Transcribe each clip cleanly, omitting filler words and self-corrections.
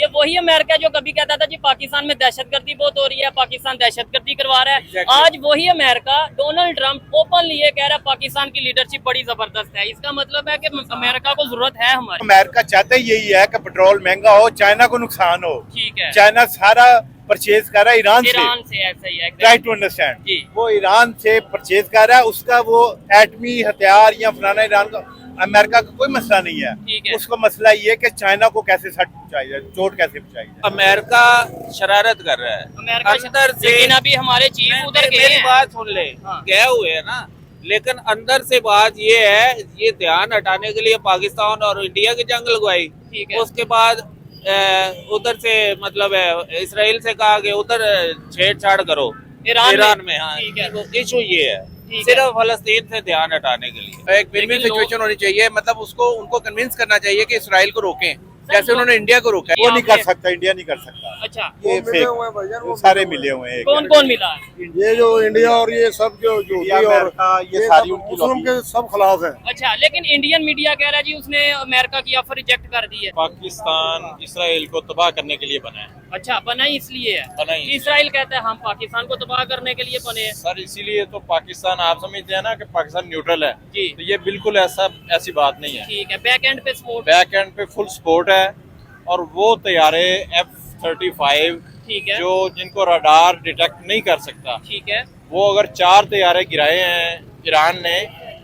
ये वही अमेरिका जो कभी कहता था जी पाकिस्तान में दहशतगर्दी बहुत हो रही है, पाकिस्तान दहशतगर्दी करवा रहा है। आज वही अमेरिका डोनाल्ड ट्रंप ओपनली ये कह रहा है पाकिस्तान की लीडरशिप बड़ी जबरदस्त है। इसका मतलब है कि अमेरिका को जरूरत है हमारी। अमेरिका चाहता ही यही है कि पेट्रोल महंगा हो, चाइना को नुकसान हो। ठीक है, चाइना सारा परचेज कर रहा है ईरान से ऐसा ही है। ट्राई टू अंडरस्टैंड, जी। वो ईरान से परचेज कर रहा है, उसका वो एटमी हथियार या फलाना ईरान का अमेरिका का कोई मसला नहीं है। उसको मसला ये है कि चाइना को कैसे सट पहुंचाई जाए, चोट कैसे पहुंचाई जाए। अमेरिका शरारत कर रहा है अंदर से। लेकिन अभी हमारे चीफ उधर गए मेरी हैं। बात सुन ले, गए हुए है ना, लेकिन अंदर से बात ये है, ये ध्यान हटाने के लिए पाकिस्तान और इंडिया की जंग लगवाई। ठीक है। उसके बाद उधर से मतलब इसराइल से कहा कि उधर छेड़छाड़ करो ईरान में। हाँ, इशू ये है सिर्फ फलस्तीन से ध्यान हटाने के लिए। एक विन विन सिचुएशन होनी चाहिए, मतलब उसको उनको कन्विंस करना चाहिए कि इसराइल को रोकें, जैसे उन्होंने इंडिया को रोका। वो नहीं कर सकता, इंडिया नहीं कर सकता। अच्छा, ये फेक, सारे मिले हुए हैं। कौन कौन मिला? ये जो इंडिया और ये सब जो और ये सारी उनकी मुस्लिम के सब खिलाफ है। अच्छा, लेकिन इंडियन मीडिया कह रहा है जी उसने अमेरिका की ऑफर रिजेक्ट कर दी है। पाकिस्तान इसराइल को तबाह करने के लिए बना है। अच्छा, बना ही इसलिए है। बना ही इसराइल कहता है हम पाकिस्तान को तबाह करने के लिए बने हैं। सर, इसीलिए तो पाकिस्तान, आप समझते हैं ना कि पाकिस्तान न्यूट्रल है जी। तो ये बिल्कुल ऐसी बात नहीं है। ठीक है, बैक एंड पे सपोर्ट, बैक एंड पे फुल सपोर्ट है। और वो तैयारे F-35 ठीक है, जो जिनको रडार डिटेक्ट नहीं कर सकता, ठीक है, वो अगर 4 तैयारे गिराए हैं ईरान ने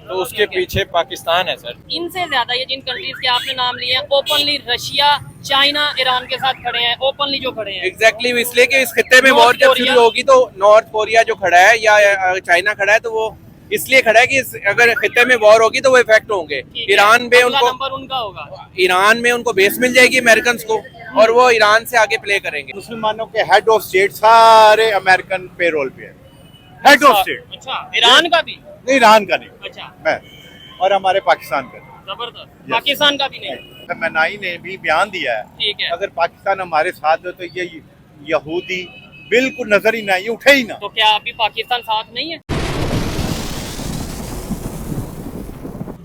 तो उसके पीछे पाकिस्तान है सर। इनसे ज्यादा ये जिन कंट्रीज के आपने नाम लिए हैं ओपनली रशिया, चाइना, ईरान के साथ खड़े हैं, ओपनली जो खड़े हैं। एग्जैक्टली इसलिए कि इस खित्ते में वॉर जब शुरू होगी तो नॉर्थ कोरिया जो खड़ा है या चाइना खड़ा है, तो वो इसलिए खड़ा है कि अगर खित्ते में वॉर होगी तो वो इफेक्ट होंगे। ईरान में उनको नंबर उनका होगा, ईरान में उनको बेस मिल जाएगी अमेरिकन को, और वो ईरान से आगे प्ले करेंगे। मुसलमानों के हेड ऑफ स्टेट सारे अमेरिकन पेरोल पे है, हेड ऑफ स्टेट। अच्छा, ईरान का भी नहीं, ईरान का नहीं। अच्छा, मैं और हमारे पाकिस्तान का जबरदस्त। पाकिस्तान का भी नहीं। मनाई ने भी बयान दिया है, ठीक है, अगर पाकिस्तान हमारे साथ हो तो ये यहूदी बिल्कुल नजर ही ना, ये उठे ही ना। तो क्या अभी पाकिस्तान साथ नहीं है?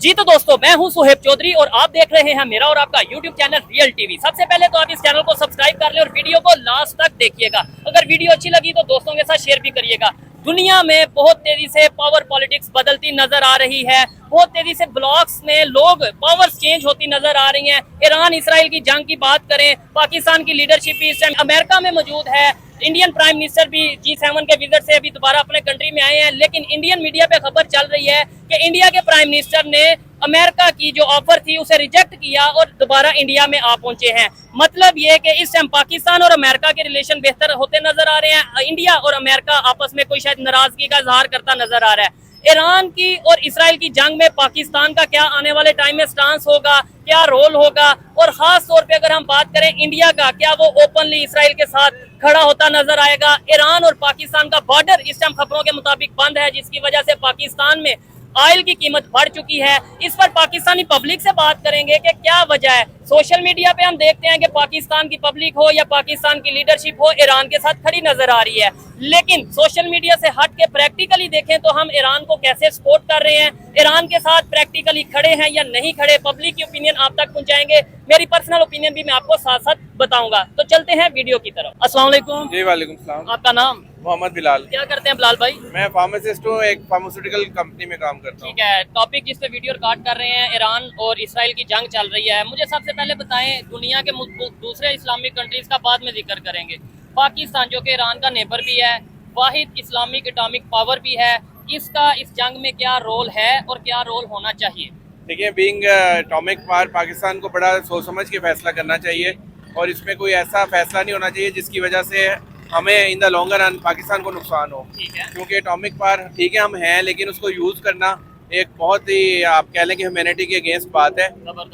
जी तो दोस्तों, मैं हूं सुहेब चौधरी और आप देख रहे हैं मेरा और आपका YouTube चैनल रियल टीवी। सबसे पहले तो आप इस चैनल को सब्सक्राइब कर ले और वीडियो को लास्ट तक देखिएगा। अगर वीडियो अच्छी लगी तो दोस्तों के साथ शेयर भी करिएगा। दुनिया में बहुत तेजी से पावर पॉलिटिक्स बदलती नजर आ रही है, बहुत तेजी से ब्लॉक्स में लोग पावर्स चेंज होती नजर आ रही हैं। ईरान इसराइल की जंग की बात करें, पाकिस्तान की लीडरशिप भी इस टाइम अमेरिका में मौजूद है। इंडियन प्राइम मिनिस्टर भी G7 के विजिट से अभी दोबारा अपने कंट्री में आए हैं, लेकिन इंडियन मीडिया पे खबर चल रही है कि इंडिया के प्राइम मिनिस्टर ने अमेरिका की जो ऑफर थी उसे रिजेक्ट किया और दोबारा इंडिया में आ पहुंचे हैं। मतलब ये कि इस टाइम पाकिस्तान और अमेरिका के रिलेशन बेहतर होते नजर आ रहे हैं। इंडिया और अमेरिका आपस में कोई शायद नाराजगी का इजहार करता नजर आ रहा है। ईरान की और इसराइल की जंग में पाकिस्तान का क्या आने वाले टाइम में स्टांस होगा, क्या रोल होगा, और खास तौर पे अगर हम बात करें इंडिया का, क्या वो ओपनली इसराइल के साथ खड़ा होता नजर आएगा। ईरान और पाकिस्तान का बॉर्डर इस टाइम खबरों के मुताबिक बंद है, जिसकी वजह से पाकिस्तान में ऑयल की कीमत बढ़ चुकी है। इस पर पाकिस्तानी पब्लिक से बात करेंगे कि क्या वजह है। सोशल मीडिया पे हम देखते हैं कि पाकिस्तान की पब्लिक हो या पाकिस्तान की लीडरशिप हो, ईरान के साथ खड़ी नजर आ रही है। लेकिन सोशल मीडिया से हट के प्रैक्टिकली देखें तो हम ईरान को कैसे सपोर्ट कर रहे हैं, ईरान के साथ प्रैक्टिकली खड़े हैं या नहीं खड़े, पब्लिक की ओपिनियन आप तक पहुंचाएंगे। मेरी पर्सनल ओपिनियन भी मैं आपको साथ साथ बताऊंगा। तो चलते हैं वीडियो की तरफ। अस्सलाम वालेकुम। जी वालेकुम सलाम। आपका नाम? मोहम्मद बिलाल। क्या करते हैं बिलाल भाई? मैं फार्मासिस्ट हूँ, एक फार्मास्यूटिकल कंपनी में काम करता हूँ। ठीक है, टॉपिक जिस पे वीडियो रिकॉर्ड कर रहे हैं, ईरान और इसराइल की जंग चल रही है। मुझे सबसे पहले बताएं, दुनिया के दूसरे इस्लामिक कंट्रीज का बाद में जिक्र करेंगे, पाकिस्तान जो कि ईरान का नेबर भी है, वाहिद इस्लामिक एटॉमिक पावर भी है, इसका इस जंग में क्या रोल है और क्या रोल होना चाहिए? देखिए, बीइंग एटॉमिक पावर, पाकिस्तान को बड़ा सोच समझ के फैसला करना चाहिए और इसमें कोई ऐसा फैसला नहीं होना चाहिए जिसकी वजह से हमें in the longer run Pakistan को नुकसान हो। ठीक है, क्योंकि एटॉमिक पावर ठीक है हम हैं, लेकिन उसको यूज़ करना एक बहुत ही आप कह लें कि ह्यूमैनिटी के अगेंस्ट बात है।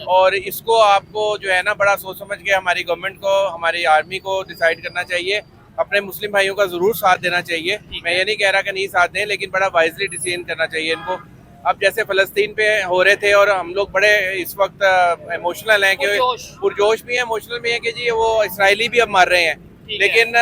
और इसको आपको जो है ना बड़ा सोच समझ के हमारी गवर्नमेंट को, हमारी आर्मी को डिसाइड करना चाहिए। अपने मुस्लिम भाइयों का ज़रूर साथ देना चाहिए। मैं ये नहीं कह रहा कि नहीं साथ दें, लेकिन बड़ा वाइजली डिसीजन करना चाहिए इनको। अब जैसे फ़लस्तीन पे हो रहे थे और हम लोग बड़े इस वक्त इमोशनल हैं, कि पुरजोश भी हैं, इमोशनल भी हैं कि जी वो इसराइली भी अब मार रहे हैं, लेकिन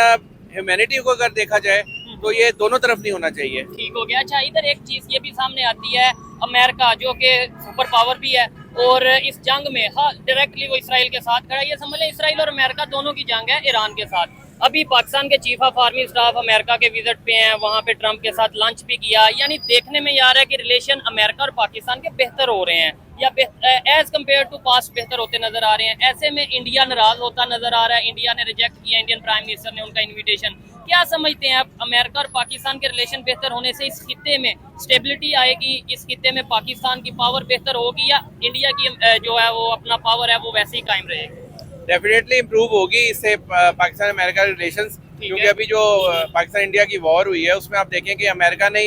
ह्यूमैनिटी को अगर देखा जाए तो ये दोनों तरफ नहीं होना चाहिए। ठीक हो गया। अच्छा, इधर एक चीज ये भी सामने आती है, अमेरिका जो कि सुपर पावर भी है, और इस जंग में हाँ डायरेक्टली वो इसराइल के साथ खड़ा है। ये समझ लें इसराइल और अमेरिका दोनों की जंग है ईरान के साथ। अभी पाकिस्तान के chief of army staff America के विजिट पे हैं, वहाँ पे ट्रंप के साथ लंच भी किया। यानी देखने में ये आ रहा है कि रिलेशन अमेरिका और पाकिस्तान के बेहतर हो रहे हैं या एज कम्पेयर टू पास्ट बेहतर होते नजर आ रहे हैं। ऐसे में इंडिया नाराज होता नजर आ रहा है। इंडिया ने रिजेक्ट किया, इंडियन प्राइम मिनिस्टर ने उनका इन्विटेशन। क्या समझते हैं आप, अमेरिका और पाकिस्तान के रिलेशन बेहतर होने से इस खित्ते में स्टेबिलिटी आएगी, इस खित्ते में पाकिस्तान की पावर बेहतर होगी या इंडिया की जो है वो अपना पावर है वो वैसे ही कायम रहेगी? डेफिनेटली इम्प्रूव होगी इससे पाकिस्तान अमेरिका रिलेशंस, क्योंकि अभी जो पाकिस्तान इंडिया की वॉर हुई है उसमें आप देखें कि अमेरिका ने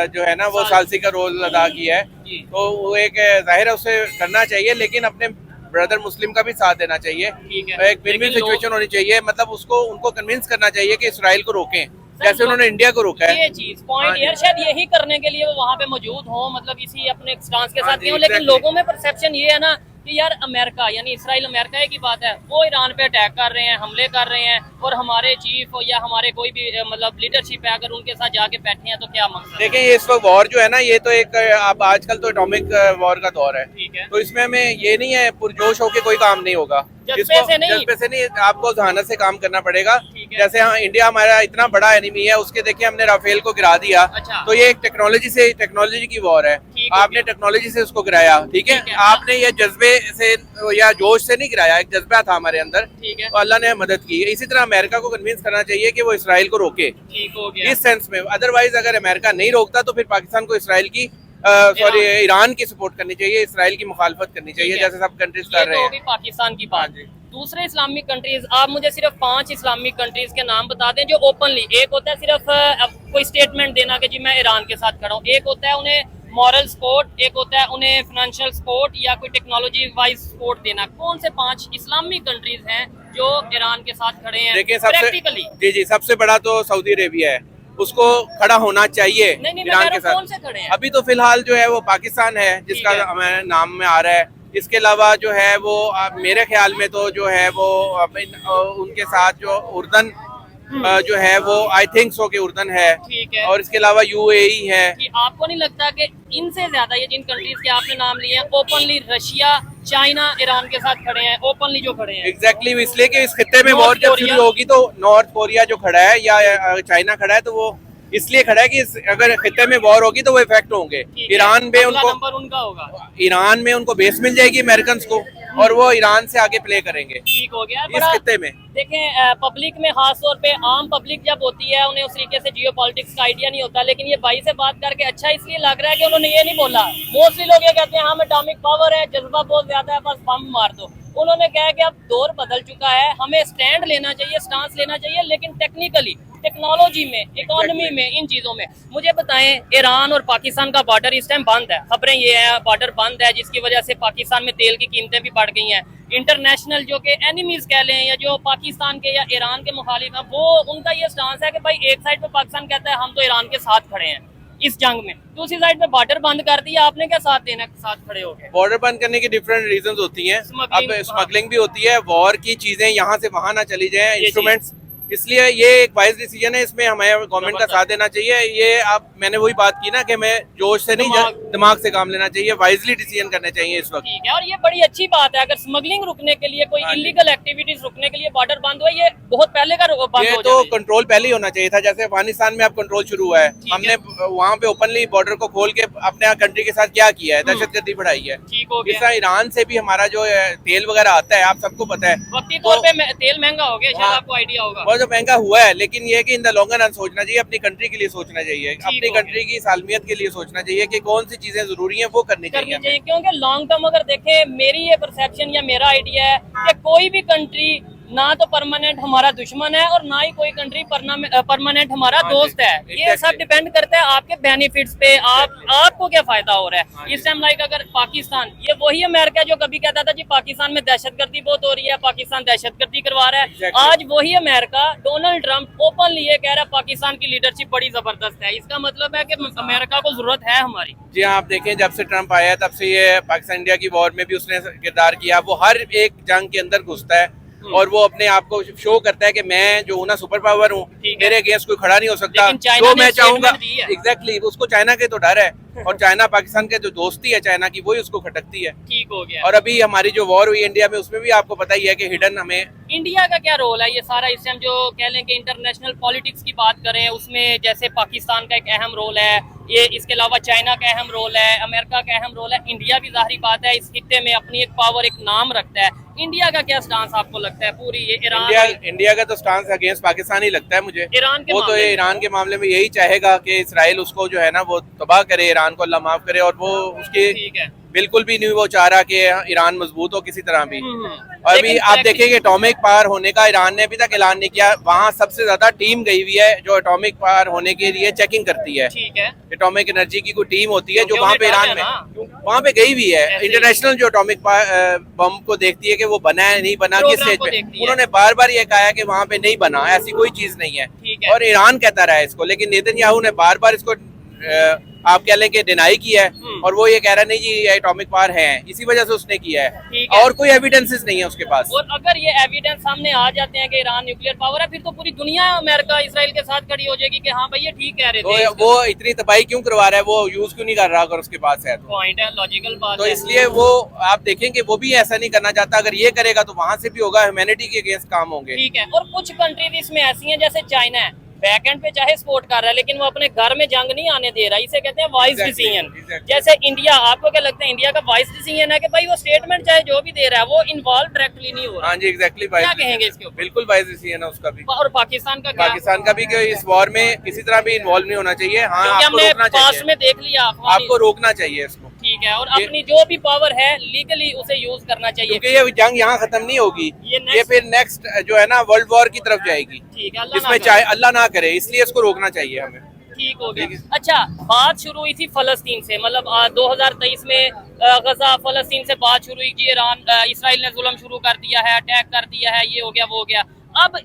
जो है ना वो सालसी का रोल अदा किया है, तो वो एक जाहिर है उसे करना चाहिए, लेकिन अपने ब्रदर मुस्लिम का भी साथ देना चाहिए। एक विन विन सिचुएशन होनी चाहिए, मतलब उसको उनको कन्विंस करना चाहिए कि इसराइल को रोकें जैसे उन्होंने इंडिया को रोका है। ये चीज पॉइंट यार शायद यही करने के लिए वो वहाँ पे मौजूद हो, मतलब इसी अपने स्टांस के साथ हो, लेकिन लोगों में परसेप्शन ये है ना कि यार अमेरिका यानी इसराइल अमेरिका की बात है, वो ईरान पे अटैक कर रहे हैं, हमले कर रहे हैं, और हमारे चीफ या हमारे कोई भी मतलब लीडरशिप है अगर उनके साथ जाके बैठे हैं तो क्या मकसद? देखिए ये इस वक्त वॉर जो है ना ये तो एक अब आजकल तो एटॉमिक वॉर का दौर है, तो इसमें हमें ये नहीं है पुरजोश होके कोई काम नहीं होगा, जज्बे से नहीं आपको जहानत से काम करना पड़ेगा। जैसे हाँ इंडिया हमारा इतना बड़ा एनिमी है, उसके देखिए हमने राफेल को गिरा दिया, तो ये एक टेक्नोलॉजी की वॉर है, आपने टेक्नोलॉजी से उसको गिराया, ठीक है, आपने ये जज्बे से या जोश से नहीं गिराया, एक जज्बा था हमारे अंदर, तो अल्लाह ने मदद की। इसी तरह अमेरिका को कन्विंस करना चाहिए कि वो इसराइल को रोके, इस सेंस में। अदरवाइज अगर अमेरिका नहीं रोकता तो फिर पाकिस्तान को इसराइल की ईरान की सपोर्ट करनी चाहिए, इसराइल की मुखालफत करनी चाहिए, जैसे सब कंट्रीज कर रहे हैं। पाकिस्तान की बात। दूसरे इस्लामिक कंट्रीज, आप मुझे सिर्फ 5 इस्लामिक कंट्रीज के नाम बता दें जो ओपनली, एक होता है सिर्फ कोई स्टेटमेंट देना कि जी मैं ईरान के साथ खड़ा हूँ, एक होता है उन्हें मॉरल सपोर्ट, एक होता है उन्हें फाइनेंशियल सपोर्ट या कोई टेक्नोलॉजी वाइज सपोर्ट देना। कौन से 5 इस्लामिक कंट्रीज हैं जो ईरान के साथ खड़े हैं? देखिए सबसे बड़ा तो सऊदी अरेबिया है, उसको खड़ा होना चाहिए ईरान के साथ। कौन से खड़े हैं? अभी तो फिलहाल जो है वो पाकिस्तान है जिसका हमें नाम में आ रहा है। इसके अलावा जो है वो मेरे ख्याल में तो जो है वो उनके साथ जो उर्दन जो है वो आई थिंक सो कि उर्दन है, और इसके अलावा UAE है। कि आपको नहीं लगता कि इनसे ज्यादा ये जिन कंट्रीज के आपने नाम लिए हैं ओपनली रशिया, चाइना ईरान के साथ खड़े हैं, ओपनली जो खड़े हैं? एग्जैक्टली इसलिए कि इस खित्ते में वॉर जब शुरू होगी तो नॉर्थ कोरिया जो खड़ा है या चाइना खड़ा है, तो वो इसलिए खड़ा है कि अगर खित्ते में वॉर होगी तो वो इफेक्ट होंगे। ईरान में उनका होगा, ईरान में उनको बेस मिल जाएगी अमेरिकन को, और वो ईरान से आगे प्ले करेंगे। ठीक हो गया इस खित्ते में। देखें पब्लिक में खास तौर पे आम पब्लिक जब होती है उन्हें उस तरीके से जियो पॉलिटिक्स का आइडिया नहीं होता, लेकिन ये भाई से बात करके अच्छा इसलिए लग रहा है कि उन्होंने ये नहीं बोला। मोस्टली लोग ये कहते हैं हम एटॉमिक पावर है, जज्बा बहुत ज्यादा है, बस बम मार दो। उन्होंने कहा कि अब दौर बदल चुका है, हमें स्टैंड लेना चाहिए, स्टांस लेना चाहिए, लेकिन टेक्निकली, टेक्नोलॉजी में, इकोनॉमी में, इन चीजों में। मुझे बताएं ईरान और पाकिस्तान का बॉर्डर इस टाइम बंद है, खबरें ये है बॉर्डर बंद है, जिसकी वजह से पाकिस्तान में तेल की कीमतें भी बढ़ गई हैं। इंटरनेशनल जो कि एनिमीज कह लें या जो पाकिस्तान के या ईरान के मुखालिफ हैं, वो उनका ये स्टांस है कि भाई एक साइड पे पाकिस्तान कहता है हम तो ईरान के साथ खड़े हैं इस जंग में, दूसरी साइड पे बॉर्डर बंद कर दिया, आपने क्या साथ देना, साथ खड़े हो गए? बॉर्डर बंद करने की डिफरेंट रीजंस होती हैं। अब स्मगलिंग भी होती है, वॉर की चीजें यहाँ से वहां ना चली जाएं, इंस्ट्रूमेंट्स, इसलिए ये एक वाइज डिसीजन है, इसमें हमें गवर्नमेंट का साथ देना चाहिए। ये अब मैंने वही बात की ना कि हमें जोश से नहीं दिमाग से काम लेना चाहिए, वाइजली डिसीजन करने चाहिए इस वक्त। ठीक है, और ये बड़ी अच्छी बात है, अगर स्मगलिंग रुकने के लिए, कोई इलीगल एक्टिविटीज रुकने के लिए बॉर्डर बंद हुआ, ये बहुत पहले का बंद ये हो तो कंट्रोल पहले ही होना चाहिए था, जैसे अफगानिस्तान में अब कंट्रोल शुरू हुआ है, हमने वहाँ पे ओपनली बॉर्डर को खोल के अपने कंट्री के साथ क्या किया है, दहशतगर्दी बढ़ाई है। इस तरह ईरान से भी हमारा जो तेल वगैरह आता है, आप सबको पता है, वक्ती तौर पे तेल महंगा हो गया, शायद आपको आइडिया होगा, बहुत महंगा हुआ है, लेकिन ये कि इन द लॉन्ग रन सोचना चाहिए, अपनी कंट्री के लिए सोचना चाहिए, अपनी कंट्री की सालमियत के लिए सोचना चाहिए कि कौन सी चीजें जरूरी हैं वो करनी चाहिए। क्योंकि लॉन्ग टर्म अगर देखें, मेरी ये परसेप्शन या मेरा आइडिया है कि कोई भी कंट्री ना तो परमानेंट हमारा दुश्मन है और ना ही कोई कंट्री परमानेंट हमारा दोस्त है। ये सब डिपेंड करता है आपके बेनिफिट्स पे, आपको क्या फायदा हो रहा है। इस टाइम लाइक अगर पाकिस्तान, ये वही अमेरिका जो कभी कहता था जी पाकिस्तान में दहशतगर्दी बहुत हो रही है, पाकिस्तान दहशतगर्दी करवा रहा है, आज वही अमेरिका, डोनाल्ड ट्रंप ओपनली ये कह रहा है पाकिस्तान की लीडरशिप बड़ी जबरदस्त है। इसका मतलब है कि अमेरिका को जरूरत है हमारी। जी हाँ, आप देखें जब से ट्रंप आया तब से ये पाकिस्तान इंडिया की वॉर में भी उसने किरदार किया, वो हर एक जंग के अंदर घुसता है, और वो अपने आप को शो करता है कि मैं जो हूँ ना सुपर पावर हूँ, मेरे अगेंस्ट कोई खड़ा नहीं हो सकता, जो मैं चाहूंगा। एग्जैक्टली, उसको चाइना के तो डर है और चाइना पाकिस्तान के जो दोस्ती है चाइना की, वही उसको खटकती है। ठीक हो गया। और अभी हमारी जो वॉर हुई इंडिया में, उसमें भी आपको पता ही है कि हिडन हमें इंडिया का क्या रोल है ये सारा, इस टाइम जो कह लें कि इंटरनेशनल पॉलिटिक्स की बात करें उसमें, जैसे पाकिस्तान का एक अहम रोल है ये, इसके अलावा चाइना का अहम रोल है, अमेरिका का अहम रोल है, इंडिया भी जाहिर बात है इस खित्ते में अपनी एक पावर, एक नाम रखता है। इंडिया का क्या स्टांस आपको लगता है पूरी ये इंडिया का तो स्टांस अगेंस्ट पाकिस्तान ही लगता है मुझे। ईरान के वो तो ईरान के मामले में यही चाहेगा कि इसराइल उसको जो है ना वो तबाह करे, ईरान को अल्लाह माफ करे, और वो उसकी ठीक है बिल्कुल भी नहीं वो चाह रहा कि ईरान मजबूत हो किसी तरह भी। और अभी आप देखेंगे एटॉमिक पावर होने का ईरान ने अभी तक ऐलान नहीं किया। वहाँ सबसे ज्यादा टीम गई हुई है जो एटॉमिक पावर होने के लिए चेकिंग करती है। ठीक है, एटॉमिक एनर्जी की कोई टीम होती है जो वहाँ पे ईरान में वहाँ पे गई हुई है। इंटरनेशनल जो एटॉमिक बम को देखती है कि वो बना है नहीं बना, किस स्टेज पे। उन्होंने बार बार ये कहा है कि वहाँ पे नहीं बना, ऐसी कोई चीज नहीं है। और ईरान कहता रहा है इसको, लेकिन नेतन्याहू ने बार बार इसको आप कह लें कि डिनाई किया है, और वो ये कह रहा नहीं जी ये एटॉमिक पावर है, इसी वजह से उसने किया है, और कोई एविडेंसेस नहीं है उसके पास। और अगर ये एविडेंस सामने आ जाते हैं कि ईरान न्यूक्लियर पावर है, फिर तो पूरी दुनिया अमेरिका इसराइल के साथ खड़ी हो जाएगी कि हाँ भाई ये ठीक कह रहे थे। वो इतनी तबाही क्यों करवा रहा है, वो यूज क्यों नहीं कर रहा अगर उसके पास है तो। पॉइंट है, लॉजिकल बात तो है। इसलिए वो आप देखेंगे वो भी ऐसा नहीं करना चाहता। अगर ये करेगा तो वहाँ से भी होगा, ह्यूमैनिटी के अगेंस्ट काम होंगे। ठीक है, और कुछ कंट्रीज इसमें ऐसी हैं जैसे चाइना है, बैकएंड पे चाहे सपोर्ट कर रहा है लेकिन वो अपने घर में जंग नहीं आने दे रहा, इसे कहते हैं वाइस डिसीजन। जैसे इंडिया, आपको क्या लगता है इंडिया का वाइस डिसीजन है कि भाई वो स्टेटमेंट चाहे जो भी दे रहा है वो इन्वॉल्व डायरेक्टली नहीं हो रहा? हाँ जी, एग्जैक्टली। क्या कहेंगे इसके ऊपर? बिल्कुल वाइस डिसीजन है उसका भी। और पाकिस्तान का क्या? पाकिस्तान का भी कि इस वॉर में किसी तरह भी इन्वॉल्व नहीं होना चाहिए। हाँ, आपको रोकना चाहिए, में देख लिया आपको रोकना चाहिए इसको। ठीक है, और अपनी जो भी पावर है लीगली उसे यूज करना चाहिए, क्योंकि ये जंग यहाँ खत्म नहीं होगी, ये फिर नेक्स्ट जो है ना वर्ल्ड वॉर की तरफ जाएगी। ठीक है, इसमें चाहे अल्लाह ना करे, इसलिए इसको रोकना चाहिए हमें। ठीक हो गया। अच्छा, बात शुरू हुई थी फलस्तीन से, मतलब 2023 में गजा फलस्तीन से बात शुरू हुई कि इसराइल ने जुल्म शुरू कर दिया है, अटैक कर दिया है, ये हो गया वो हो गया। अब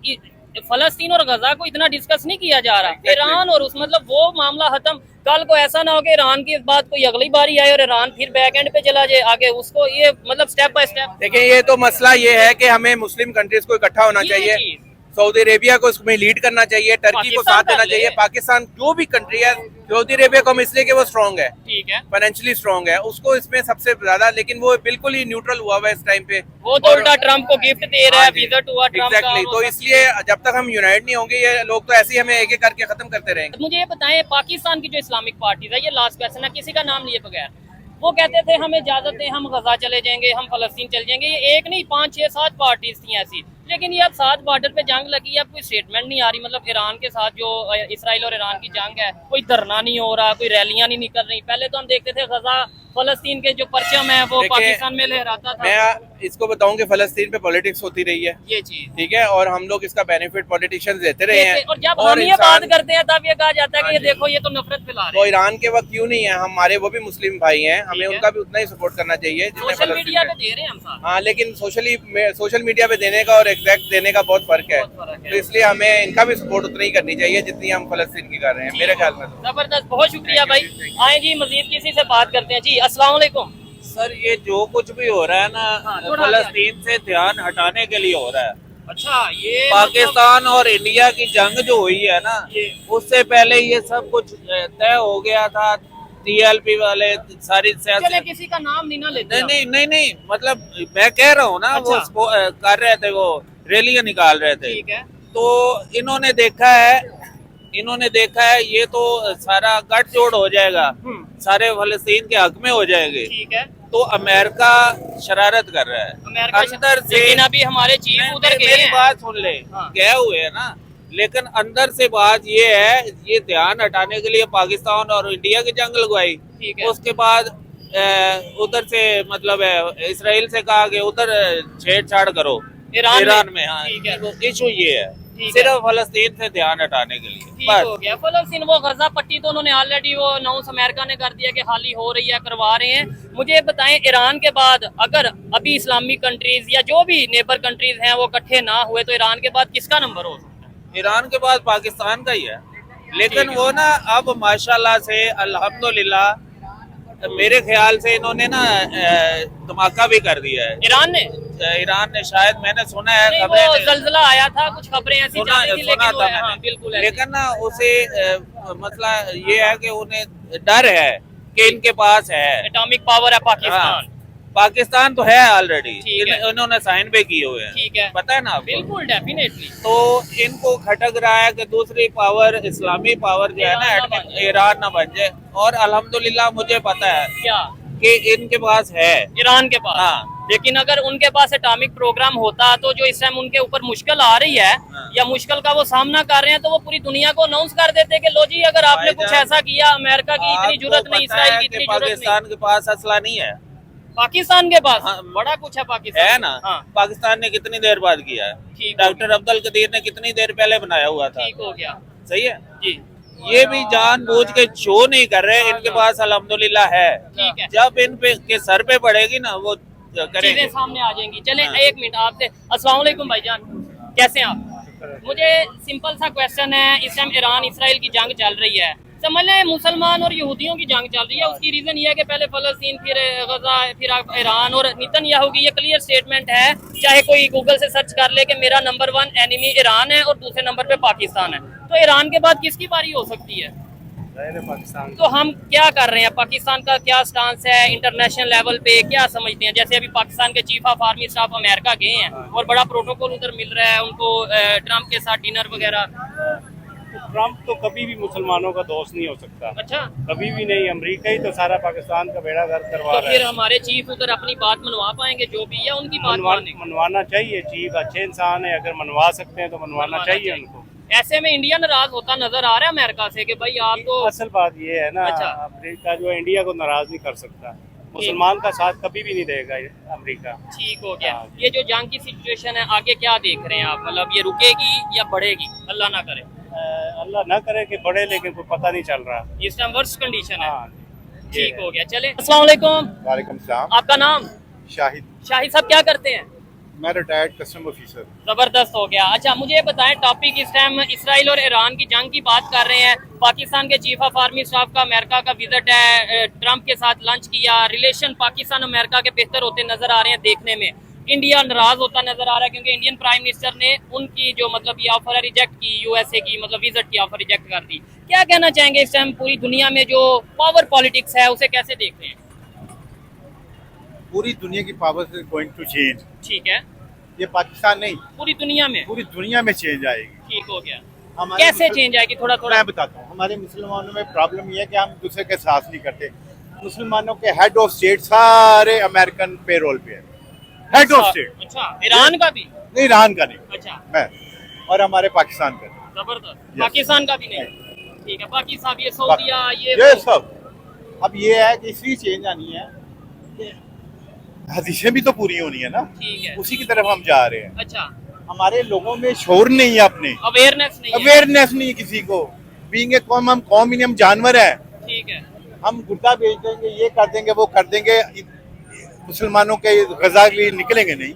फलस्तीन और गजा को इतना डिस्कस नहीं किया जा रहा, ईरान और उस मतलब वो मामला खत्म। कल को ऐसा ना हो कि ईरान की बात कोई अगली बारी आए और ईरान फिर बैक एंड पे चला जाए आगे, उसको ये मतलब स्टेप बाय स्टेप। देखिए, ये तो मसला ये है कि हमें मुस्लिम कंट्रीज को इकट्ठा होना चाहिए, सऊदी अरेबिया को इसमें लीड करना चाहिए, टर्की को साथ देना चाहिए, पाकिस्तान जो भी कंट्री है, सऊदी अरेबिया को हम इसलिए कि वो स्ट्रॉन्ग है, ठीक है, फाइनेंशियली स्ट्रॉन्ग है, उसको इसमें सबसे ज्यादा, लेकिन वो बिल्कुल ही न्यूट्रल हुआ हुआ है इस टाइम पे। वो तो उल्टा ट्रम्प को गिफ्ट दे रहा है, विजिट हुआ ट्रम्प का। एग्जैक्टली, तो इसलिए जब तक हम यूनाइट नहीं होंगे, ये लोग तो ऐसे ही हमें एक एक करके खत्म करते रहेंगे। मुझे ये बताएं, पाकिस्तान की जो इस्लामिक पार्टीज है, ये लास्ट क्वेश्चन है, किसी का नाम लिए बगैर, वो कहते थे हमें इजाजत दें, हम गजा चले जाएंगे, हम फलस्तीन चले जाएंगे। ये एक नहीं 5, 6, 7 पार्टीज थी ऐसी, लेकिन ये अब 7 बॉर्डर पे जंग लगी है, अब कोई स्टेटमेंट नहीं आ रही। मतलब ईरान के साथ जो इसराइल और ईरान की जंग है, कोई धरना नहीं हो रहा, कोई रैलियां नहीं निकल रही। पहले तो हम देखते थे गजा फलस्तीन के जो परचम है वो पाकिस्तान में लहराता था। मैं इसको बताऊं कि फलस्तीन पे पॉलिटिक्स होती रही है, ये चीज ठीक है, और हम लोग इसका बेनिफिट पॉलिटिशियंस देते रहे हैं। और जब हम ये बात करते हैं तब ये कहा जाता है कि ये देखो ये तो नफरत फैला रहे हैं। वो ईरान के वक्त क्यों नहीं है, हमारे वो भी मुस्लिम भाई हैं, हमें उनका भी उतना ही सपोर्ट करना चाहिए। सोशल मीडिया पे दे रहे हैं हम साथ। हाँ, लेकिन सोशल मीडिया पे देने का और एग्जैक्ट देने का बहुत फर्क है, तो इसलिए हमें इनका भी सपोर्ट उतना ही करनी चाहिए जितनी हम फलस्तीन की कर रहे हैं, मेरे ख्याल में। जबरदस्त, बहुत शुक्रिया भाई। आए जी, मजीद किसी से बात करते हैं जी। अस्सलाम वालेकुम सर, ये जो कुछ भी हो रहा है ना, फलस्तीन से ध्यान हटाने के लिए हो रहा है। अच्छा, ये पाकिस्तान और इंडिया की जंग जो हुई है ना, उससे पहले ये सब कुछ तय हो गया था। TLP वाले सारी चले किसी का नाम नहीं ना लेते। नहीं, मतलब मैं कह रहा हूँ ना, अच्छा। वो कर रहे थे, वो रैलियां निकाल रहे थे, ठीक है, तो इन्होंने देखा है ये तो सारा गठजोड़ हो जाएगा, सारे फलस्तीन के हक में हो जाएंगे, ठीक है, तो अमेरिका शरारत कर रहा है अमेरिका अंदर से। लेकिन अभी हमारे चीफ उधर गए मेरी हैं। बात सुन ले, हाँ। गए हुए है ना, लेकिन अंदर से बात ये है, ये ध्यान हटाने के लिए पाकिस्तान और इंडिया की जंग लगवाई। ठीक है, उसके बाद उधर से मतलब इसराइल से कहा कि उधर छेड़छाड़ करो ईरान में। हाँ, ठीक है, इशू ये है, ठीक सिर्फ फलस्तीन से ध्यान हटाने के लिए ठीक बस। हो गया। फलस्तीन वो गजा पट्टी तो उन्होंने ऑलरेडी वो अनाउंस अमेरिका ने कर दिया कि हाली हो रही है, करवा रहे हैं। मुझे बताएं, ईरान के बाद अगर अभी इस्लामिक कंट्रीज या जो भी नेबर कंट्रीज हैं वो इकट्ठे ना हुए तो ईरान के बाद किसका नंबर हो सकता है? ईरान के बाद पाकिस्तान का ही है, लेकिन वो ना अब माशाल्लाह से अल्हम्दुलिल्लाह मेरे ख्याल से इन्होंने ना धमाका भी कर दिया है ईरान ने शायद, मैंने सुना है नहीं, खबरें, वो ज़ल्ज़ला आया था, कुछ खबरें ऐसी सुना जा रही थी, था लेकिन मैंने। हाँ, बिल्कुल ऐसी। लेकिन ना उसे मसला ये है कि उन्हें डर है कि इनके पास है एटॉमिक पावर है पाकिस्तान। पाकिस्तान तो है ऑलरेडी, ठीक है। इन्होंने साइन भी किए हुए हैं, ठीक है, पता है ना आपको? बिल्कुल डेफिनेटली। तो इनको खटक रहा है कि दूसरी पावर, इस्लामी पावर जो है ना, ईरान ना बन जाए। और अल्हम्दुलिल्लाह मुझे पता है क्या कि इनके पास है, ईरान के पास। हाँ। लेकिन अगर उनके पास एटॉमिक प्रोग्राम होता तो जो इस टाइम उनके ऊपर मुश्किल आ रही है या मुश्किल का वो सामना कर रहे हैं, तो वो पूरी दुनिया को अनाउंस कर देते कि लो जी, अगर आपने कुछ ऐसा किया, अमेरिका की इतनी जरूरत नहीं, इसराइल की इतनी जरूरत नहीं। पाकिस्तान के पास असला नहीं है, पाकिस्तान के पास हाँ, बड़ा कुछ है पाकिस्तान है ना। हाँ, पाकिस्तान ने कितनी देर बाद किया है? ठीक हो डॉक्टर अब्दुल कदीर ने कितनी देर पहले बनाया हुआ था, ठीक हो गया सही है। जी, ये भी जानबूझ के शो नहीं कर रहे, इनके पास अल्हम्दुलिल्लाह है। ठीक है। जब इन पे के सर पे पड़ेगी ना, वो करेंगे। चीजें सामने आ जाएंगी। चले हाँ। एक मिनट आपसे, अस्सलाम वालेकुम भाईजान, कैसे हैं आप? मुझे सिंपल सा क्वेश्चन है, इस टाइम ईरान इसराइल की जंग चल रही है, समझ लें मुसलमान और यहूदियों की जंग चल रही है। उसकी रीजन ये है कि पहले फलस्तीन, फिर गजा, फिर ईरान और नेतन्याहू की ये क्लियर स्टेटमेंट है, चाहे कोई गूगल से सर्च कर ले कि मेरा नंबर 1 एनिमी ईरान है और दूसरे नंबर पे पाकिस्तान है। तो ईरान के बाद किसकी बारी हो सकती है? पाकिस्तान। तो हम क्या कर रहे हैं? पाकिस्तान का क्या स्टांस है इंटरनेशनल लेवल पे, क्या समझते हैं? जैसे अभी पाकिस्तान के chief of army staff America गए हैं और बड़ा प्रोटोकॉल उधर मिल रहा है उनको, ट्रम्प के साथ डिनर वगैरह। ट्रम्प तो कभी भी मुसलमानों का दोस्त नहीं हो सकता, अच्छा, कभी भी नहीं। अमेरिका ही तो सारा पाकिस्तान का बेड़ा गर्क करवा तो रहा फिर है। हमारे चीफ उधर अपनी बात मनवा पाएंगे जो भी है, उनकी बात मानेंगे? मनवाना चाहिए, चीफ अच्छे इंसान है, अगर मनवा सकते हैं तो मनवाना चाहिए उनको। ऐसे में इंडिया नाराज होता नजर आ रहा है अमेरिका से कि भाई आप तो। असल बात ये है ना, अच्छा। अमेरिका जो है इंडिया को नाराज नहीं कर सकता, मुसलमान का साथ कभी भी नहीं देगा अमेरिका। ठीक हो गया। हाँ। ये जो जंग की सिचुएशन है, आगे क्या देख रहे हैं आप? मतलब ये रुकेगी या बढ़ेगी? अल्लाह ना करे। अल्लाह ना करे कि बढ़े, लेकिन कोई पता नहीं चल रहा। इस टाइम वर्स्ट कंडीशन है। हाँ, ठीक हो गया। चले, अस्सलाम वालेकुम, वालेकुम सलाम। आपका नाम? शाहिद, शाहिद साहब क्या करते हैं? मैं रिटायर्ड कस्टम ऑफिसर। जबरदस्त हो गया। अच्छा, मुझे ये बताएं, टॉपिक इस टाइम इसराइल और ईरान की जंग की बात कर रहे हैं। पाकिस्तान के चीफ ऑफ आर्मी स्टाफ का अमेरिका का विजिट है, ट्रम्प के साथ लंच किया, रिलेशन पाकिस्तान अमेरिका के बेहतर होते नजर आ रहे हैं देखने में। इंडिया नाराज होता नजर आ रहा है क्योंकि इंडियन प्राइम मिनिस्टर ने उनकी जो मतलब ये ऑफर है रिजेक्ट की, यूएसए की मतलब विजिट की ऑफर रिजेक्ट कर दी। क्या कहना चाहेंगे इस टाइम पूरी दुनिया में जो पावर पॉलिटिक्स है उसे कैसे देख रहे हैं? पूरी दुनिया की power is going to change. ठीक है, ये पाकिस्तान नहीं, पूरी दुनिया में। पूरी दुनिया में चेंज आएगी। ठीक हो गया। हमारे कैसे चेंज आएगी? थोड़ा थोड़ा मैं बताता हूँ। हमारे मुसलमानों में प्रॉब्लम ये है कि हम दूसरे के साथ नहीं करते। मुसलमानों के हेड ऑफ स्टेट सारे अमेरिकन पेरोल पे है, हेड ऑफ स्टेट। अच्छा, ईरान का भी? नहीं, ईरान का नहीं, अच्छा, मैं और हमारे पाकिस्तान का नहीं। जबरदस्त। पाकिस्तान का भी नहीं? ठीक है। पाकिस्तान, ये सऊदीया, ये सब। अब ये है कि इसलिए चेंज आनी है कि हदीसें भी तो पूरी होनी है ना, ठीक है। उसी की तरफ हम जा रहे हैं। अच्छा, हमारे लोगों में शोर नहीं है, अपने अवेयरनेस नहीं है। अवेयरनेस नहीं है किसी को। बीइंग ए कौम, हम कौम ही नहीं, हम जानवर हैं। ठीक है। हम गुर्दा बेच देंगे, ये कर देंगे, वो कर देंगे, मुसलमानों के गजा के लिए निकलेंगे नहीं।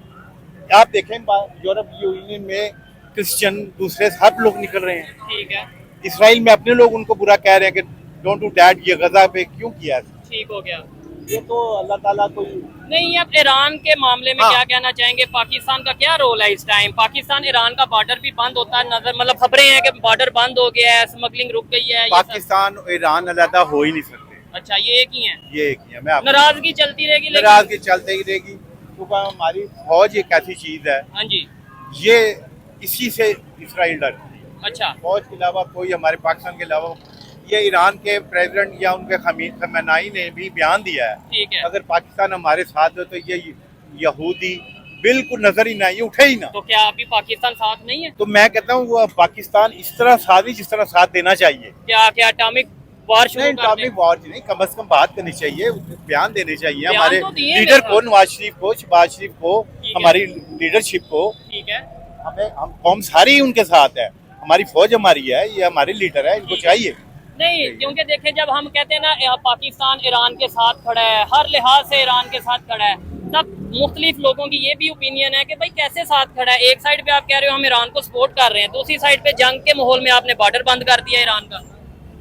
आप देखें यूरोप यूनियन में क्रिश्चियन दूसरे सब लोग निकल रहे हैं। ठीक है। इसराइल में अपने लोग उनको बुरा कह रहे हैं कि डोंट डू डैट, ये गजा पे क्यों किया? ठीक हो गया। ये तो अल्लाह ताला कोई नहीं, अब ईरान के मामले में हाँ। क्या कहना चाहेंगे? पाकिस्तान का क्या रोल है इस टाइम? पाकिस्तान ईरान का बॉर्डर भी बंद होता है नजर, मतलब खबरें हैं कि बॉर्डर बंद हो गया है, स्मगलिंग रुक गई है, ये सब। पाकिस्तान और ईरान अलग हो ही नहीं सकते। अच्छा, ये एक ही है? ये एक ही है। मैं आपको नाराजगी चलती रहेगी लेकिन। नाराजगी चलते ही रहेगी क्योंकि हमारी फौज एक ऐसी चीज है, हाँ जी। ये इसी से इसराइल डरती है। अच्छा, फौज के अलावा कोई, हमारे पाकिस्तान के अलावा, ये ईरान के प्रेसिडेंट या उनके खमेनाई ने भी बयान दिया है, ठीक है। अगर पाकिस्तान हमारे साथ हो तो ये यहूदी बिल्कुल नजर ही ना, ये उठे ही ना। तो क्या अभी पाकिस्तान साथ नहीं है? तो मैं कहता हूँ वो पाकिस्तान इस तरह साथ ही जिस तरह साथ देना चाहिए। क्या क्या एटॉमिक वार शुरू नहीं, कर दें? एटॉमिक वॉर नहीं, कम से कम बात करनी चाहिए, बयान देने चाहिए बयान हमारे तो दिए लीडर मेरे को, नवाज शरीफ को, शहबाज शरीफ को, ठीक है। हमारी लीडरशिप को। ठीक है। हम कौम सारी उनके साथ है, हमारी फौज हमारी है, ये हमारे लीडर है, इनको चाहिए। नहीं, क्योंकि देखें जब हम कहते हैं ना पाकिस्तान ईरान के साथ खड़ा है, हर लिहाज से ईरान के साथ खड़ा है, तब मुख्तलिफ लोगों की ये भी ओपिनियन है कि भाई कैसे साथ खड़ा है? एक साइड पे आप कह रहे हो हम ईरान को सपोर्ट कर रहे हैं, दूसरी साइड पे जंग के माहौल में आपने बॉर्डर बंद कर दिया ईरान का।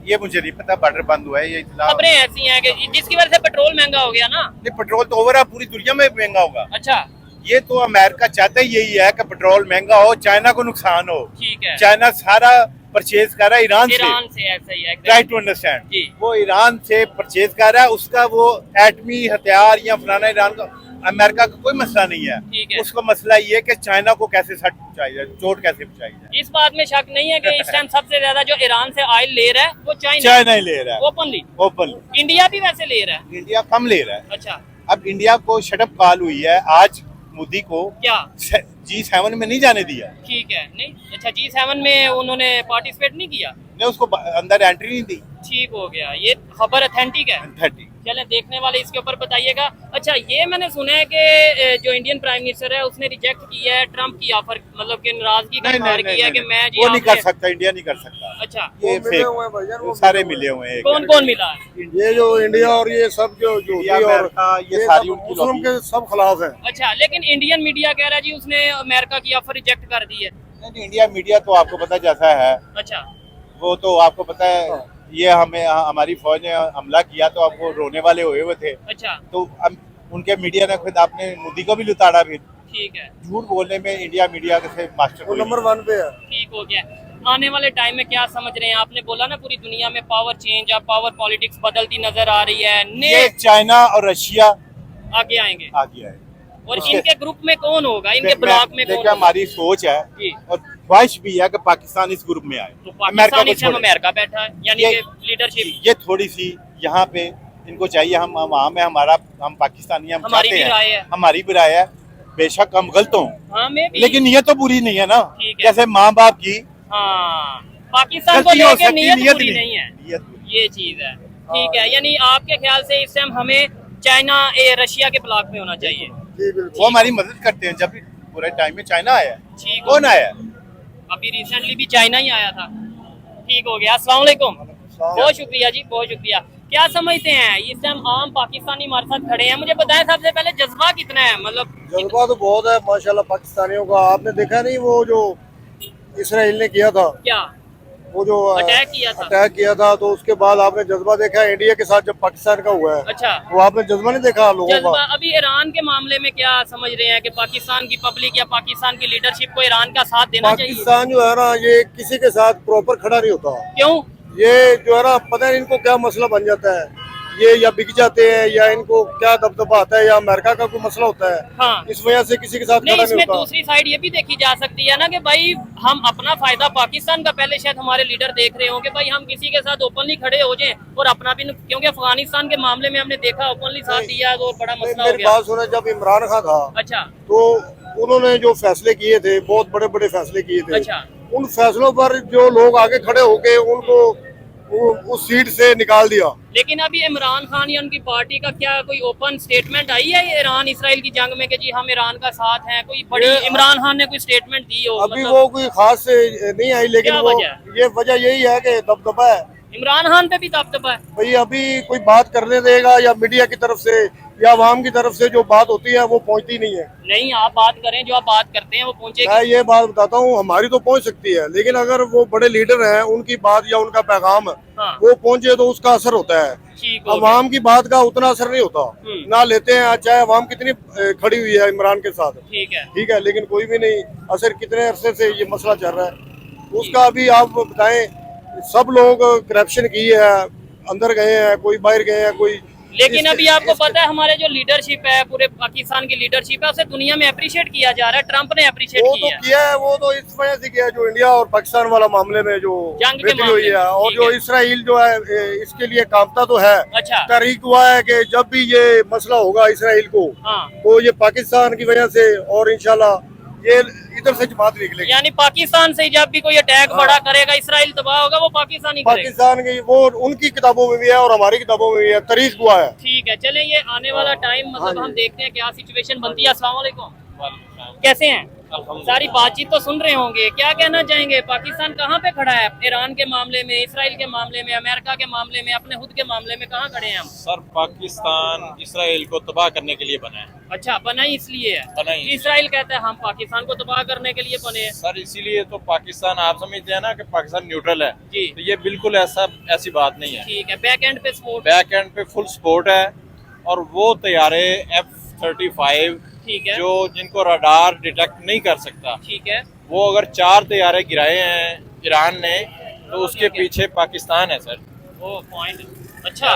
ये मुझे नहीं पता, बॉर्डर बंद हुआ है ये इतना। खबरें ऐसी हैं कि जिसकी वजह से पेट्रोल महंगा हो गया ना। नहीं, पेट्रोल तो ओवरऑल पूरी दुनिया में महंगा होगा। अच्छा, ये तो अमेरिका चाहता ही यही है कि पेट्रोल महंगा हो, चाइना को नुकसान हो। ठीक है। चाइना सारा परचेज कर रहा है ईरान से ऐसा ही है। Try to understand. जी। वो ईरान से परचेज कर रहा है, उसका वो एटमी हथियार या फलाना ईरान का अमेरिका का कोई मसला नहीं है। ठीक है। उसका मसला ये है कि चाइना को कैसे सट पहुंचाई जाए, चोट कैसे पहुंचाई जाए। इस बात में शक नहीं है कि इस टाइम सबसे ज्यादा जो ईरान से ऑयल ले रहा है वो चाइना ही ले रहा है ओपनली। ओपन। इंडिया भी वैसे ले रहा है। इंडिया कम ले रहा है। अच्छा, अब इंडिया को शटअप कॉल हुई है आज मोदी को, क्या G7 में नहीं जाने दिया ठीक है। नहीं, अच्छा G7 में उन्होंने पार्टिसिपेट नहीं किया, ने उसको अंदर एंट्री नहीं दी। ठीक हो गया। ये खबर ऑथेंटिक है। 30 चलें, देखने वाले इसके ऊपर बताइएगा। अच्छा, ये मैंने सुना है कि जो इंडियन प्राइम मिनिस्टर है उसने रिजेक्ट किया है ट्रम्प की ऑफर, मतलब कि नाराजगी का इजहार किया है कि मैं जी वो नहीं कर आपके- सकता, इंडिया नहीं कर सकता। अच्छा, ये फेक, सारे मिले हुए हैं। कौन कौन मिला है? ये जो इंडिया और ये सब जो इंडिया, और अमेरिका, ये सारी सब उनकी मुस्लिम लॉबी। के सब खिलाफ है। अच्छा, लेकिन इंडियन मीडिया कह रहा है जी उसने अमेरिका की ऑफर रिजेक्ट कर दी है। नहीं, इंडिया मीडिया तो आपको पता जैसा है, अच्छा, वो तो आपको पता है। ये हमारी फौज ने हमला किया तो अब वो रोने वाले हुए हुए थे, अच्छा, तो अब उनके मीडिया ने खुद आपने मोदी को भी लुताड़ा। फिर ठीक है, झूठ बोलने में इंडिया मीडिया से मास्टर वो नंबर 1 पे है। ठीक हो गया। आने वाले टाइम में क्या समझ रहे हैं? आपने बोला ना पूरी दुनिया में पावर चेंज या पावर पॉलिटिक्स बदलती नजर आ रही है, ये ने चाइना और रशिया आगे आएंगे। आ गया है। और उसके- इनके ग्रुप में कौन होगा, इनके मैं- ब्लॉक में कौन देखिए, होगा? हमारी सोच है जी। और ख्वाहिश भी है कि पाकिस्तान इस ग्रुप में आए, तो अमेरिका पाकिस्तान को इस टाइम छोड़े। अमेरिका बैठा है, यानी ये- कि लीडरशिप ये थोड़ी सी यहाँ पे इनको चाहिए, हम वहाँ में हम पाकिस्तानी, हम हमारी चाहते भी राय है। हैं, हमारी भी राय है, बेशक हम गलत हों, हाँ मैं भी, लेकिन नीयत तो बुरी नहीं है ना। ठीक है। जैसे माँ बाप की हाँ, पाकिस्तान को गलती हो लेकर सकती, नीयत नीयत बुरी नहीं है, नीयत बुरी। ये चीज है। ठीक है, यानी आपके ख्याल से इस टाइम हमें चाइना रशिया के ब्लॉक में होना चाहिए। जी बिल्कुल। वो हमारी मदद करते हैं। जब भी पूरे टाइम में चाइना आया, ठीक कौन हो- आया? अभी रिसेंटली भी चाइना ही आया था। ठीक हो गया। अस्सलाम वालेकुम, बहुत शुक्रिया जी, बहुत शुक्रिया। क्या समझते हैं इस टाइम आम पाकिस्तानी हमारे साथ खड़े हैं? मुझे बताएं सबसे पहले जज्बा कितना है, मतलब जज्बा तो बहुत है माशाल्लाह पाकिस्तानियों का। आपने देखा नहीं वो जो इसराइल ने किया था, क्या वो जो अटैक किया था? अटैक किया था, तो उसके बाद आपने जज्बा देखा इंडिया के साथ जब पाकिस्तान का हुआ है, अच्छा, वो आपने जज्बा नहीं देखा लोगों जज्बा। का। अभी ईरान के मामले में क्या समझ रहे हैं कि पाकिस्तान की पब्लिक या पाकिस्तान की लीडरशिप को ईरान का साथ देना चाहिए? पाकिस्तान जो है ना, ये किसी के साथ प्रॉपर खड़ा नहीं होता। क्यों? ये जो है ना, पता नहीं इनको क्या मसला बन जाता है, ये या बिक जाते हैं या इनको क्या दबदबा आता है या अमेरिका का कोई मसला होता है, हाँ, इस वजह से किसी के साथ नहीं, खड़ा इसमें नहीं होता। दूसरी साइड ये भी देखी जा सकती है ना कि भाई हम अपना फायदा पाकिस्तान का पहले शायद हमारे लीडर देख रहे होंगे, भाई हम किसी के साथ ओपनली खड़े हो जाएं और अपना भी, क्योंकि अफगानिस्तान के मामले में हमने देखा ओपनली साथ दिया तो बड़ा मसला हो मेरी गया। बात सुने, जब इमरान खान था अच्छा, तो उन्होंने जो फैसले किए थे, बहुत बड़े बड़े फैसले किए थे। अच्छा, उन फैसलों पर जो लोग आगे खड़े होके उनको उस सीट से निकाल दिया। लेकिन अभी इमरान खान या उनकी पार्टी का क्या कोई ओपन स्टेटमेंट आई है ईरान इसराइल की जंग में कि जी हम ईरान का साथ हैं? कोई बड़ी इमरान खान ने कोई स्टेटमेंट दी हो? अभी मतलब वो कोई खास नहीं आई, लेकिन क्या वो वजह? ये वजह यही है कि दबदबा है इमरान खान पे भी दबदबा है। भाई। अभी कोई बात करने देगा या मीडिया की तरफ से या आवाम की तरफ से जो बात होती है वो पहुंचती नहीं है। नहीं, आप बात करें, जो आप बात करते हैं वो मैं पहुंचेगी। ये बात बताता हूँ, हमारी तो पहुंच सकती है, लेकिन अगर वो बड़े लीडर हैं, उनकी बात या उनका पैगाम हाँ, वो पहुंचे तो उसका असर होता है। ठीक हो गया। अवाम की बात का उतना असर नहीं होता, ना लेते हैं, चाहे अवाम कितनी खड़ी हुई है इमरान के साथ, ठीक है, ठीक है, लेकिन कोई भी नहीं असर। कितने अरसे से ये मसला चल रहा है, उसका अभी आप बताएं। सब लोग करप्शन की है, अंदर गए हैं, कोई बाहर गए हैं, कोई। लेकिन अभी आपको पता है हमारे जो लीडरशिप है, पूरे पाकिस्तान की लीडरशिप है, उसे दुनिया में अप्रिशिएट किया जा रहा है। ट्रंप ने अप्रिशिएट वो तो किया है। किया है, वो तो इस वजह से किया है जो इंडिया और पाकिस्तान वाला मामले में जो जंग के बेहतरी मामले हुई में, है, और ठीक जो है। इसराइल जो है इसके लिए कामता तो है। अच्छा, तहरीक हुआ है कि जब भी ये मसला होगा इसराइल को, हाँ, तो ये पाकिस्तान की वजह से, और इंशाल्लाह ये इधर से जमात निकलेगी। यानी पाकिस्तान से जब भी कोई अटैक बड़ा करेगा, इसराइल तबाह होगा, वो पाकिस्तानी करेगा। पाकिस्तान की वो उनकी किताबों में भी है और हमारी किताबों में भी है, तारीख हुआ है। ठीक है, चले ये आने वाला टाइम, मतलब हाँ हम जी। देखते हैं क्या सिचुएशन बनती है। अस्सलाम वालेकुम। कैसे हैं? सारी बातचीत तो सुन रहे होंगे, क्या कहना चाहेंगे? पाकिस्तान कहाँ पे खड़ा है ईरान के मामले में, इसराइल के मामले में, अमेरिका के मामले में, अपने खुद के मामले में कहाँ खड़े हैं हम? सर पाकिस्तान इसराइल को तबाह करने के लिए बना है। अच्छा, बना ही इसलिए है? बना ही इसराइल कहता है हम पाकिस्तान को तबाह करने के लिए बने हैं। सर इसीलिए तो पाकिस्तान, आप समझते हैं ना कि पाकिस्तान न्यूट्रल है जी। तो ये बिल्कुल ऐसी बात नहीं है। ठीक है, बैक एंड पे सपोर्ट, बैक एंड पे फुल सपोर्ट है। और वो तैयारे F-35 ठीक है, जो जिनको रडार डिटेक्ट नहीं कर सकता, ठीक है, वो अगर 4 तैयारे गिराए हैं ईरान ने तो उसके ओके। पीछे पाकिस्तान है सर। वो पॉइंट। अच्छा,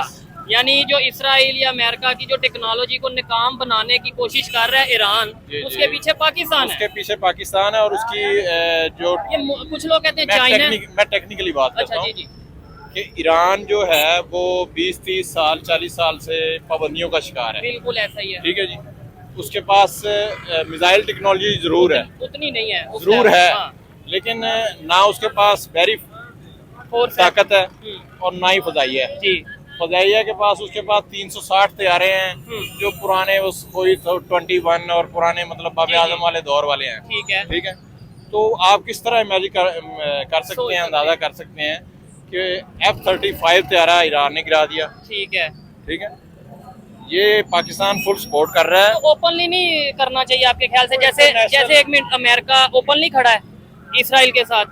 यानी जो इसराइल या अमेरिका की जो टेक्नोलॉजी को नाकाम बनाने की कोशिश कर रहा है ईरान, जी, उसके जी। पीछे पाकिस्तान उसके है। पीछे पाकिस्तान है और उसकी जो कुछ लोग कहते हैं चाइना। मैं टेक्निकली बात करता अच्छा जी हूँ जी, कि ईरान जो है वो 20-30 साल 40 साल से पाबंदियों का शिकार है। बिल्कुल ऐसा ही है। ठीक है जी। उसके पास मिसाइल टेक्नोलॉजी जरूर है, उतनी नहीं है उस जरूर level, है, हाँ, लेकिन ना उसके पास वेरी फोर्स है। ताकत है और ना ही फजाई है। जी, फजाइया के पास उसके पास 360 तैयारे हैं जो पुराने उस कोई 21 और पुराने मतलब बाबे जी, जी। आजम वाले दौर वाले हैं। ठीक है, ठीक है। तो आप किस तरह इमेजिन कर सकते हैं, अंदाजा कर सकते हैं कि F-35 तैयारा ईरान ने गिरा दिया। ठीक है। ठीक है, ये पाकिस्तान फुल सपोर्ट कर रहा है। तो ओपनली नहीं करना चाहिए आपके ख्याल से? जैसे International- जैसे एक मिनट, अमेरिका ओपनली खड़ा है इसराइल के साथ,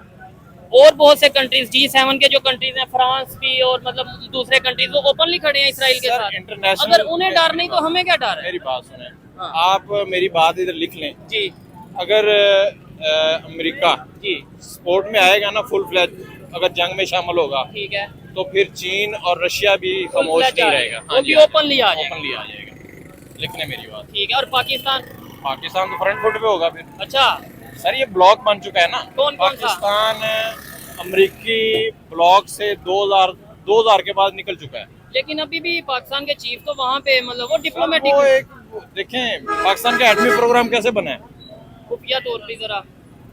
और बहुत से कंट्रीज G7 के जो कंट्रीज हैं, फ्रांस भी और मतलब दूसरे कंट्रीज, वो ओपनली खड़े हैं इसराइल के सर, साथ। international- अगर उन्हें डर नहीं तो हमें क्या डर है? मेरी बात सुने, हाँ। आप मेरी बात इधर लिख लें। जी अगर अमेरिका जी, सपोर्ट में आएगा ना फुल फ्लैज, अगर जंग में शामिल होगा ठीक है, तो फिर चीन और रशिया भी खामोश Full-fledged नहीं आ रहेगा। जाएगा। वो भी openly आ जाएगा। ओपनली आ जाएगा। लिखने मेरी बात। ठीक है। और पाकिस्तान? पाकिस्तान तो फ्रंट फुट पे होगा फिर। अच्छा, सर ये ब्लॉक बन चुका है ना। कौन सा? पाकिस्तान अमेरिकी ब्लॉक से 2000 के बाद निकल चुका है। लेकिन अभी भी पाकिस्तान के चीफ तो वहाँ पे मतलब वो वो डिप्लोमेटिक देखें पाकिस्तान का एटमी प्रोग्राम कैसे बना है, खुफिया तौर पर जरा।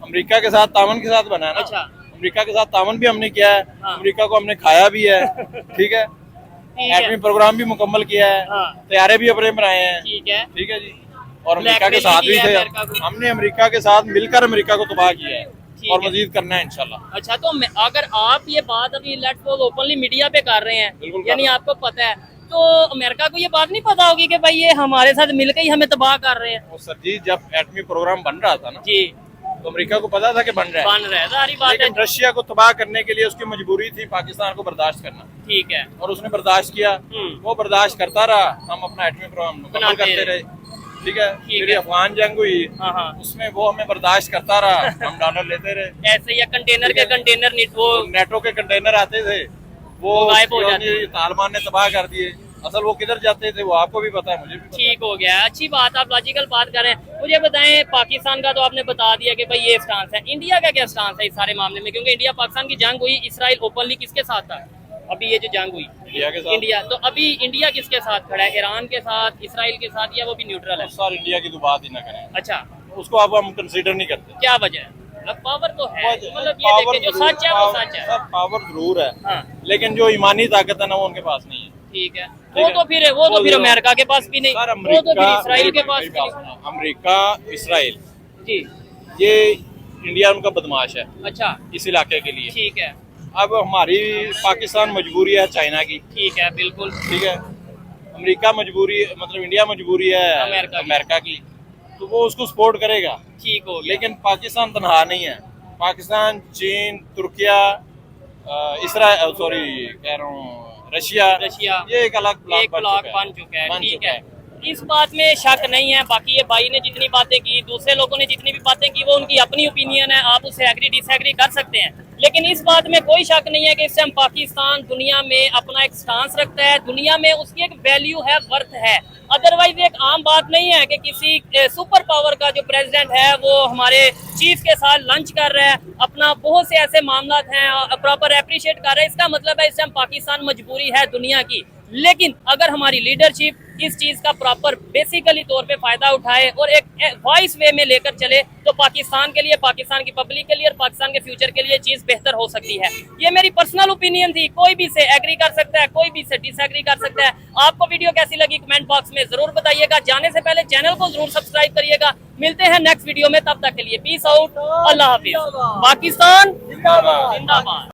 अमेरिका के साथ तावन के साथ बना है ना। अच्छा, अमेरिका के साथ तावन भी हमने किया है, हाँ। अमेरिका को हमने खाया भी है। ठीक है, ठीक है, एटमी प्रोग्राम भी मुकम्मल किया है, हाँ, तैयारे भी अपने बनाए हैं। ठीक है। ठीक है जी। और अमेरिका के Blackmail साथ भी भी किया थे, है अमेरिका को। हमने अमेरिका के साथ मिलकर अमेरिका को तबाह किया है ठीक और है। मजीद करना है इंशाल्लाह। अच्छा, तो अगर आप ये बात अभी लेट्स सपोज ओपनली मीडिया पे कर रहे हैं, बिल्कुल कर यानी रहे हैं। आपको पता है, तो अमेरिका को ये बात नहीं पता होगी कि भाई ये हमारे साथ मिलकर ही हमें तबाह कर रहे हैं? और सर जी जब एटमी प्रोग्राम बन रहा था ना जी, तो अमेरिका को पता था कि बन रहा है, बन रहा है, सारी बात है। लेकिन रशिया को तबाह करने के लिए उसकी मजबूरी थी पाकिस्तान को बर्दाश्त करना, ठीक है, और उसने बर्दाश्त किया। वो बर्दाश्त करता रहा, हम अपना एटमी प्रोग्राम मुकम्मल बनाते करते रहे। रहे। ठीक है। ठीक फिर है। अफगान जंग हुई, हाँ हाँ, उसमें वो हमें बर्दाश्त करता रहा, हम डॉलर लेते रहे। ऐसे या कंटेनर के कंटेनर नहीं वो तो नेटो के कंटेनर आते थे, वो गायब हो जाते थे। तालिबान ने तबाह कर दिए। असल वो किधर जाते थे वो आपको भी पता है, मुझे भी पता है। ठीक हो गया। अच्छी बात, आप लॉजिकल बात कर रहे हैं। मुझे बताएं, पाकिस्तान का तो आपने बता दिया कि भाई ये स्टांस है, इंडिया का क्या स्टांस है इस सारे मामले में? क्योंकि इंडिया पाकिस्तान की जंग हुई, इसराइल ओपनली किसके साथ था अभी ये जो जंग हुई? इंडिया के साथ। इंडिया। तो अभी इंडिया किसके साथ खड़ा है? ईरान के साथ, इसराइल के साथ, या वो भी न्यूट्रल है? सर इंडिया की तो बात ही ना करें, अच्छा, उसको अब हम कंसीडर नहीं करते। क्या वजह है? मतलब पावर तो है, मतलब ये पावर देखें जो जरूर- सच है वो सच है। सर पावर जरूर है, हाँ, लेकिन जो ईमानी ताकत है ना वो उनके पास नहीं है। ठीक है। ठीक वो है। तो फिर वो अमेरिका के पास भी नहीं, सर वो तो फिर इसराइल के पास मेरी भी बात नहीं। सुनो, अमेरिका इसराइल जी, ये इंडिया उनका बदमाश है अच्छा, इस इलाके के लिए। ठीक है, अब हमारी पाकिस्तान मजबूरी है चाइना की। ठीक है, बिल्कुल, ठीक है। अमेरिका मजबूरी मतलब इंडिया मजबूरी है अमेरिका की। की, तो वो उसको सपोर्ट करेगा। ठीक हो गया। लेकिन पाकिस्तान तनहा नहीं है, पाकिस्तान, चीन, तुर्किया, इसराइल, सॉरी कह रहा हूँ रशिया, ये एक अलग एक ब्लॉक बन चुका है। ठीक है, इस बात में शक नहीं है। बाकी ये भाई ने जितनी बातें की, दूसरे लोगों ने जितनी भी बातें की, वो उनकी अपनी ओपिनियन है, आप उससे एग्री डिसएग्री कर सकते हैं। लेकिन इस बात में कोई शक नहीं है कि इस टाइम पाकिस्तान दुनिया में अपना एक स्टांस रखता है, दुनिया में उसकी एक वैल्यू है, वर्थ है। अदरवाइज एक आम बात नहीं है कि किसी सुपर पावर का जो प्रेसिडेंट है वो हमारे चीफ के साथ लंच कर रहा है, अपना बहुत से ऐसे मामला हैं प्रॉपर अप्रिशिएट कर रहा है। इसका मतलब है इस टाइम पाकिस्तान मजबूरी है दुनिया की। लेकिन अगर हमारी लीडरशिप इस चीज का प्रॉपर बेसिकली तौर पे फायदा उठाए और एक वॉइस वे में लेकर चले, तो पाकिस्तान के लिए, पाकिस्तान की पब्लिक के लिए और पाकिस्तान के फ्यूचर के लिए चीज बेहतर हो सकती है। ये मेरी पर्सनल ओपिनियन थी, कोई भी से एग्री कर सकता है, कोई भी से डिसएग्री कर सकता है। आपको वीडियो कैसी लगी कमेंट बॉक्स में जरूर बताइएगा। जाने से पहले चैनल को जरूर सब्सक्राइब करिएगा मिलते हैं नेक्स्ट वीडियो में, तब तक के लिए पीस आउट, अल्लाह हाफिज। पाकिस्तान जिंदाबाद।